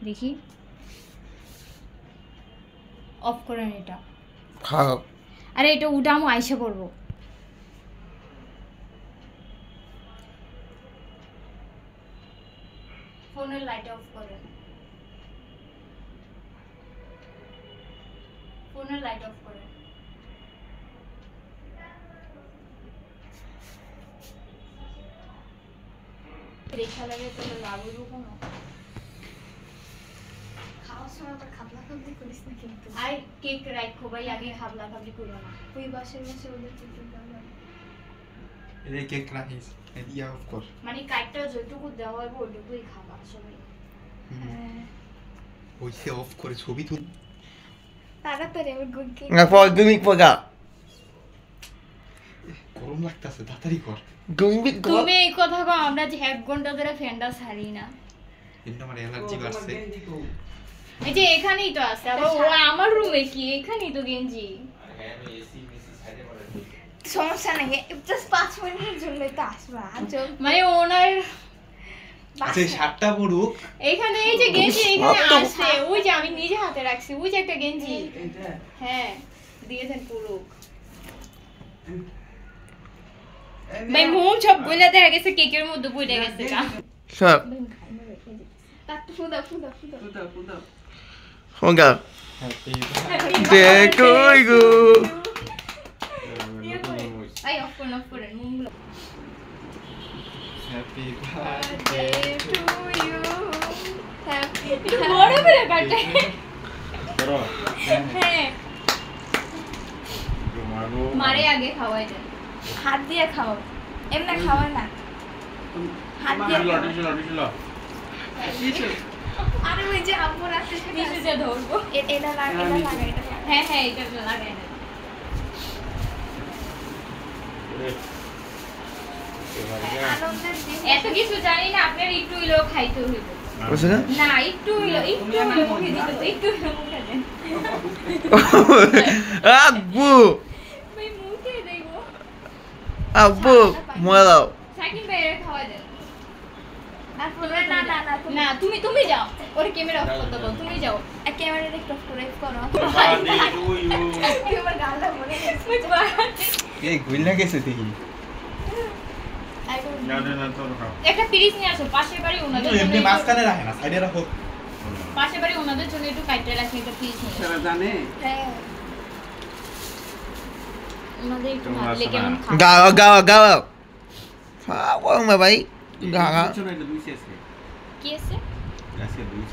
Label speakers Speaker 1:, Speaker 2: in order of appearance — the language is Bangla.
Speaker 1: দেখি অফ করেন এটা
Speaker 2: খাও
Speaker 1: আরে এটা উঠামো আইসা পড়বো ফোনের লাইট অফ করেন ফোনের লাইট অফ করেন দেখা লাগে তো লাগবে কোনো
Speaker 3: খাওয়ার সময় আবার খাবলা খাবলি করিস না কিন্তু
Speaker 1: আর কেক রাখো ভাই আগে খাবলা খাবলি করো না
Speaker 3: ওই বাসের মাসে ওদের চিকেন খাওয়া
Speaker 2: এই কেক রাখিস এই অফ কর
Speaker 1: মানে কাইটটা যতটুকু দেওয়া হবে ওইটুকুই খাবা সবাই
Speaker 2: ওই সে অফ করে ছবি তুল
Speaker 3: তাড়াতাড়ি আমার গুড কেক
Speaker 2: না পর গমিক পগা গরম লাগতাছে তাড়াতাড়ি কর গমিক কর
Speaker 1: তুমি এই কথা কও আমরা যে 1 ঘন্টা ধরে ফ্যানটা ছাড়ি না
Speaker 2: কিন্তু আমার অ্যালার্জি বাড়ছে
Speaker 1: এই যে এখানেই তো আছে আবার ও আমার রুমে কি এখানেই তো গেঞ্জি
Speaker 3: সমস্যা নেই জাস্ট 5 মিনিটের জন্য তো আসবা আজব
Speaker 1: মানে ওনার
Speaker 2: আচ্ছা এই শার্টটা পরুক
Speaker 1: এইখানে এই যে গেঞ্জি এখানে আছে ওই যে আমি নিজে হাতে রাখছি ওই যে একটা গেঞ্জি হ্যাঁ দিয়েছেন পুরো ভাই মুখ সব গলে দেখা গেছে কেকের মধ্যে পড়ে গেছে গা
Speaker 2: সব
Speaker 3: তার তো ফুদা ফুদা ফুদা
Speaker 2: হোগা দেখো গো
Speaker 1: আই অফ করেন মুখগুলো
Speaker 2: happy
Speaker 3: birthday to you happy
Speaker 1: একটু বড় করে কাটে
Speaker 2: করো
Speaker 1: হ্যাঁ মারে আগে খাওয়াই দেন
Speaker 3: হাত দিয়ে খাও এমনি খাওয়া না হাত দিয়ে আরে ওই যে আম্মু রাতে
Speaker 1: টিস্যুতে ধরবো
Speaker 3: এটা লাগা এটা লাগা এটা লাগা
Speaker 1: হ্যাঁ হ্যাঁ এটা লাগাই দেন
Speaker 3: আনন্দের দিন
Speaker 1: এত কিছু জানি না আপনার একটু হইলেও খাইতে হইব
Speaker 2: বুঝছ না
Speaker 1: না একটু হইলো মুখে দিতে তো একটু হইলো মুখে দেন
Speaker 2: আব্বু
Speaker 1: ভাই মুখে দেব
Speaker 2: আব্বু মোলাও
Speaker 1: সাকিব ভাইয়ের খাওয়া দেন
Speaker 3: আর বলে না না না
Speaker 1: না তুমি যাও ওরে ক্যামেরা অফ করতে বল তুমি যাও
Speaker 3: ক্যামেরাটা একটু করে করো
Speaker 2: বার্থডে টু ইউ
Speaker 3: এবার গালটা মনে
Speaker 2: এই গুইলা গেছে দেখি
Speaker 1: একটা পিরিচ নিয়ে আসো পাশের বাড়ি ওনাদের জন্য
Speaker 2: এমনি মাঝখানে রাখে না সাইডে রাখো
Speaker 1: পাশের বাড়ি ওনাদের জন্য একটু কাটতে রাখি একটা পিরিচ নিয়ে
Speaker 4: তারা জানে
Speaker 3: হ্যাঁ
Speaker 1: ওনাদের একটু ভাবলে কেমন
Speaker 2: গাও খাওয়া মা ভাই গাওয়া
Speaker 4: কিছু না এটা দুই শেষ
Speaker 1: কি আছে
Speaker 4: আজকে দুই